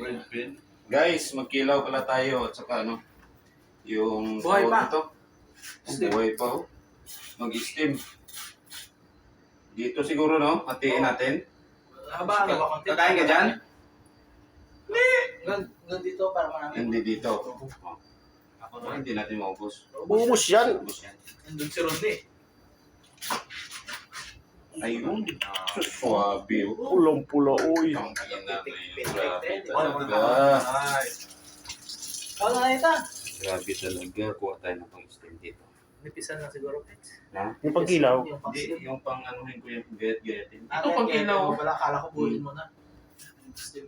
Red pin. Guys, magkilaw pala tayo at saka ano, yung Buhay pa. ito. Steam. Buhay pa oh. Mag-steam. Dito siguro no, hatiin natin. Haba, ano ba konti? Kakain ka dyan? Hanggang dito para marami. Hindi dito. Oh. Ako na, hindi natin maubos. Ubus yan. Ubos yan. Nandun si Rodney. Ayun. Swabe oh. Pulong-pula, uy. Ang kina na yun. Grabe Ano talaga. na ito? Grabe talaga. Kuha tayo ng pang-steam dito. Nipisan na siguro, Pets. Ha? Yung pagkilaw. Hindi, yung pang-anuhin ko yung gayat-gayatin. Ito pang kilaw. Wala, kala ko buhin mo na. Steam.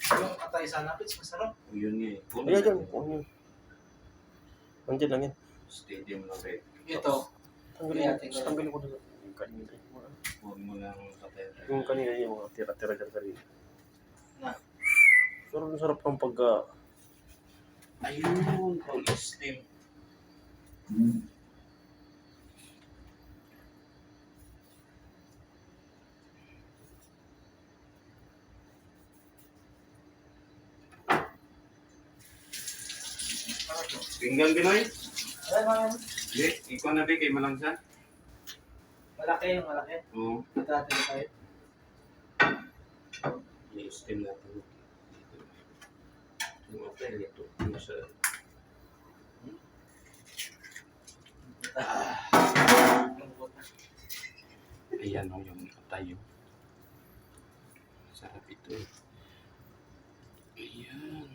Yung atay sana, Pets, masarap. Yun nga eh. Ayan dyan. Ayan. Nandiyan lang yan. Stadium na red. Ito. Tanggalin ko dito. Yung kanina. Huwag mo lang patay. Yung kanina yung mga tira-tira dyan kanina. Na. Sarap ng pag... Ayun, pang-steam. Pinggan Pinoy? Ay, mga Hindi, ikaw na ba kay Malangsa? malaki yung malaki. Oo. Ito natin tayo. I-steam natin. Yung hotel ito. Yung sa... Ayan o yung tayo. Sarap ito eh. Ayan.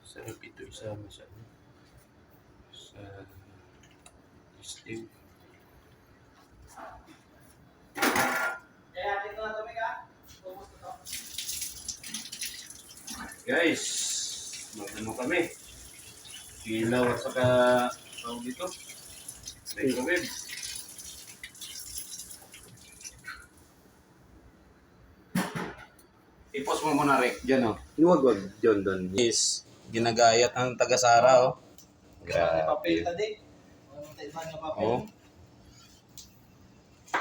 Sarap ito isama sa steam. Kaya atin na ito, Mika. Ubus na ito. Guys, mag-ano kami? Kilaw at saka tawag dito. Microwave. I-post mo muna, Rick. Diyan, oh. Iwag-wag. Diyan, doon. Is, ginagayat ng taga-Sara, oh. May papel ka din. May papel. Oh.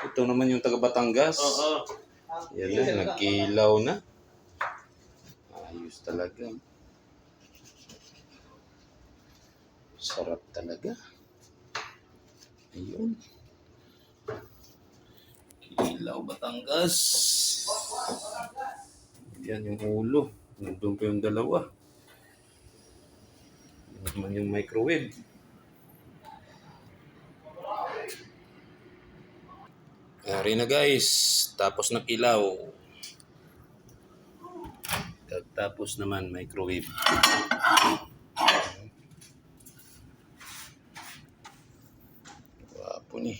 Ito naman yung taga-Batangas. Ah, Yan na, nagkilaw na. Ayos talaga. Sarap talaga. Ayun. Kilaw Batangas. Yan yung ulo. Nandun pa yung dalawa. Yan naman yung microwave. Kari na guys. Tapos na kilaw. Tapos naman microwave. Wapo ni.